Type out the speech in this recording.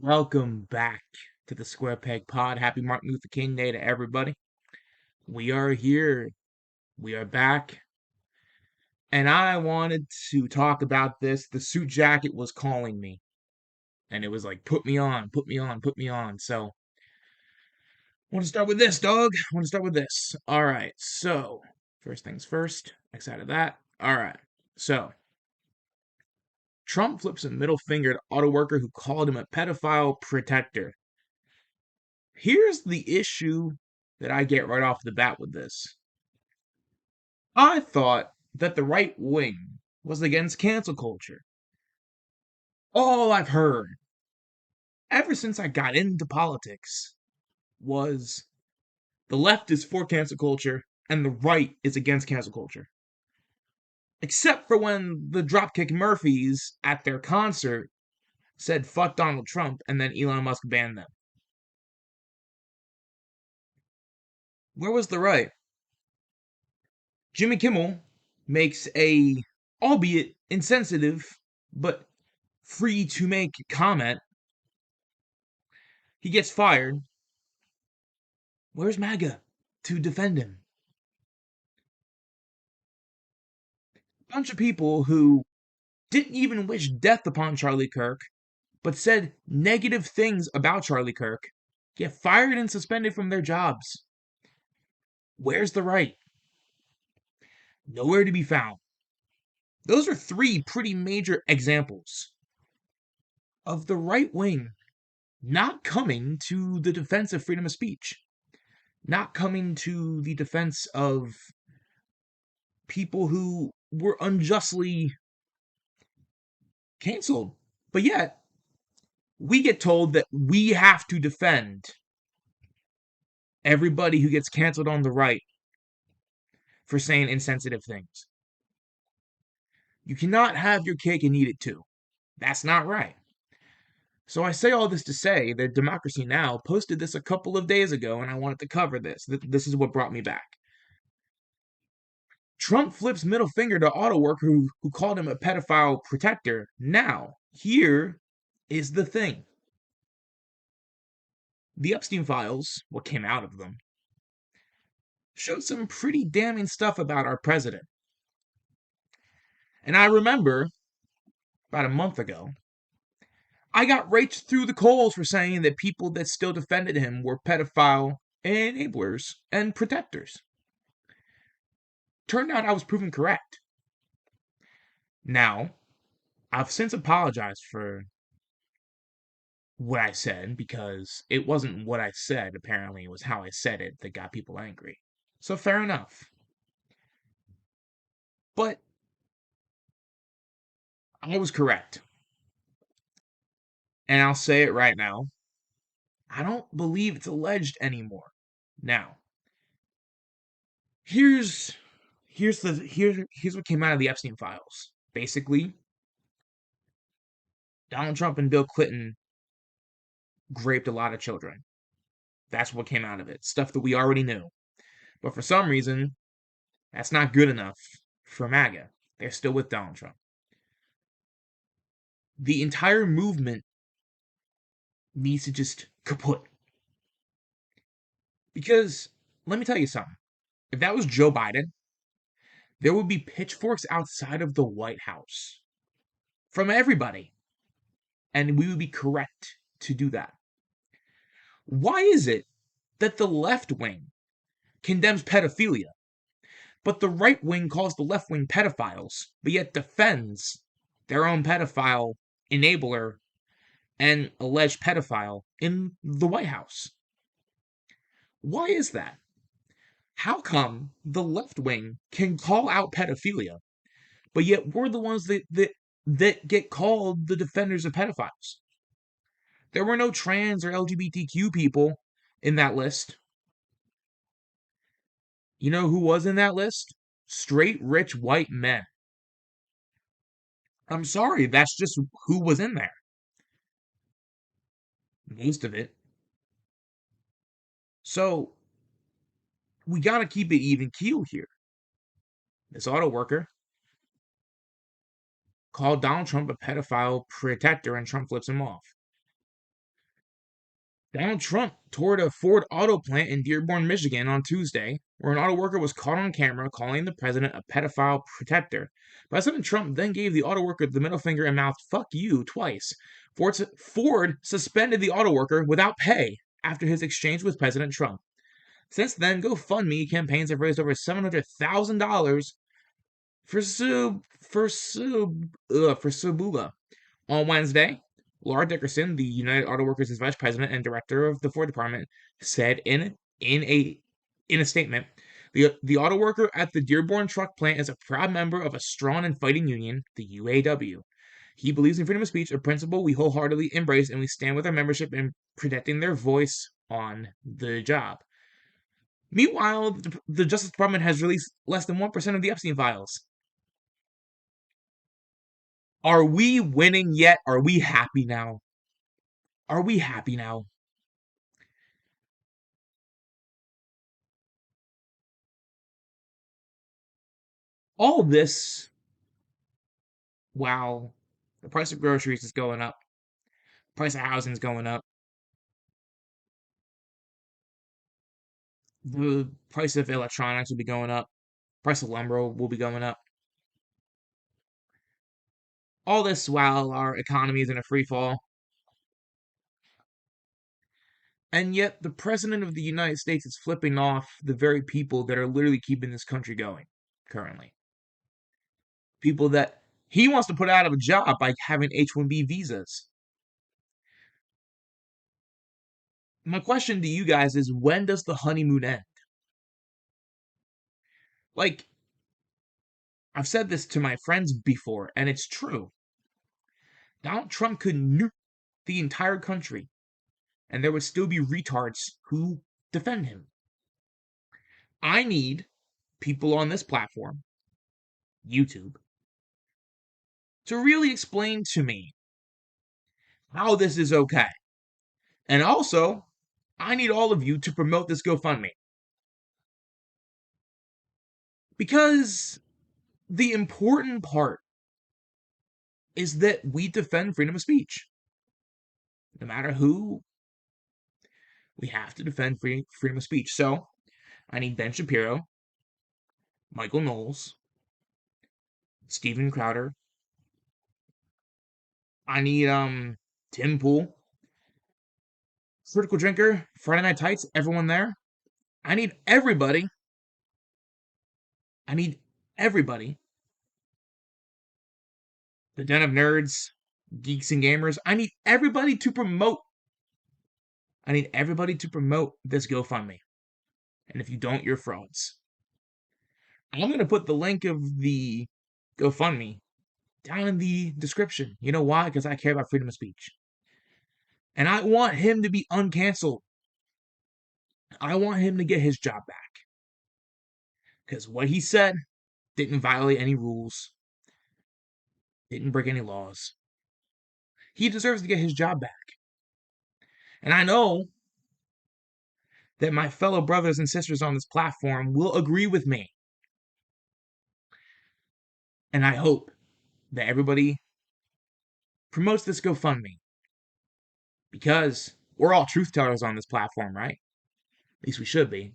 Welcome back to the Square Peg Pod. Happy Martin Luther King Day to everybody. We are here. We are back. And I wanted to talk about this. The suit jacket was calling me. And it was like, put me on, put me on, put me on. So, I want to start with this, dog. I want to start with this. All right. So, first things first. Excited that. All right. So, Trump flips a middle finger to auto worker who called him a pedophile protector. Here's the issue that I get right off the bat with this. I thought that the right wing was against cancel culture. All I've heard ever since I got into politics was the left is for cancel culture and the right is against cancel culture. Except for when the Dropkick Murphys at their concert said fuck Donald Trump and then Elon Musk banned them. Where was the right? Jimmy Kimmel makes a, albeit insensitive, but free to make comment. He gets fired. Where's MAGA to defend him? A bunch of people who didn't even wish death upon Charlie Kirk, but said negative things about Charlie Kirk, get fired and suspended from their jobs. Where's the right? Nowhere to be found. Those are three pretty major examples of the right wing not coming to the defense of freedom of speech, not coming to the defense of people who were unjustly canceled. But yet, we get told that we have to defend everybody who gets canceled on the right for saying insensitive things. You cannot have your cake and eat it too. That's not right. So I say all this to say that Democracy Now! Posted this a couple of days ago, and I wanted to cover this. This is what brought me back. Trump flips middle finger to auto worker who called him a pedophile protector. Now, here is the thing. The Epstein files, what came out of them, showed some pretty damning stuff about our president. And I remember about a month ago, I got raked through the coals for saying that people that still defended him were pedophile enablers and protectors. Turned out I was proven correct. Now, I've since apologized for what I said because it wasn't what I said, apparently. It was how I said it that got people angry. So, fair enough. But I was correct. And I'll say it right now. I don't believe it's alleged anymore. Now, here's what came out of the Epstein files. Basically, Donald Trump and Bill Clinton raped a lot of children. That's what came out of it. Stuff that we already knew. But for some reason, that's not good enough for MAGA. They're still with Donald Trump. The entire movement needs to just kaput. Because let me tell you something. If that was Joe Biden, there would be pitchforks outside of the White House from everybody. And we would be correct to do that. Why is it that the left wing condemns pedophilia, but the right wing calls the left wing pedophiles, but yet defends their own pedophile enabler and alleged pedophile in the White House? Why is that? How come the left wing can call out pedophilia, but yet we're the ones that get called the defenders of pedophiles? There were no trans or LGBTQ people in that list. You know who was in that list? Straight, rich, white men. I'm sorry, that's just who was in there. Most of it. So, we gotta keep it even keel here. This auto worker called Donald Trump a pedophile protector and Trump flips him off. Donald Trump toured a Ford auto plant in Dearborn, Michigan on Tuesday, where an auto worker was caught on camera calling the president a pedophile protector. President Trump then gave the auto worker the middle finger and mouthed, "Fuck you," twice. Ford suspended the auto worker without pay after his exchange with President Trump. Since then, GoFundMe campaigns have raised over $700,000 for Subula. On Wednesday, Laura Dickerson, the United Auto Workers' vice president and director of the Ford Department, said in a statement, the auto worker at the Dearborn truck plant is a proud member of a strong and fighting union, the UAW. He believes in freedom of speech, a principle we wholeheartedly embrace, and we stand with our membership in protecting their voice on the job. Meanwhile, the Justice Department has released less than 1% of the Epstein files. Are we winning yet? Are we happy now? Are we happy now? All this while the price of groceries is going up, price of housing is going up, the price of electronics will be going up, price of lumber will be going up. All this while our economy is in a free fall. And yet the president of the United States is flipping off the very people that are literally keeping this country going currently. People that he wants to put out of a job by having H-1B visas. My question to you guys is, when does the honeymoon end? Like, I've said this to my friends before, and it's true. Donald Trump could nuke the entire country, and there would still be retards who defend him. I need people on this platform, YouTube, to really explain to me how this is okay. And also, I need all of you to promote this GoFundMe. Because the important part is that we defend freedom of speech. No matter who, we have to defend freedom of speech. So, I need Ben Shapiro, Michael Knowles, Steven Crowder. I need Tim Pool, Critical Drinker, Friday Night Tights, everyone there. I need everybody. I need everybody. The Den of Nerds, Geeks and Gamers. I need everybody to promote. I need everybody to promote this GoFundMe. And if you don't, you're frauds. I'm going to put the link of the GoFundMe down in the description. You know why? Because I care about freedom of speech. And I want him to be uncanceled. I want him to get his job back. Because what he said didn't violate any rules, didn't break any laws. He deserves to get his job back. And I know that my fellow brothers and sisters on this platform will agree with me. And I hope that everybody promotes this GoFundMe. Because we're all truth tellers on this platform, right? At least we should be.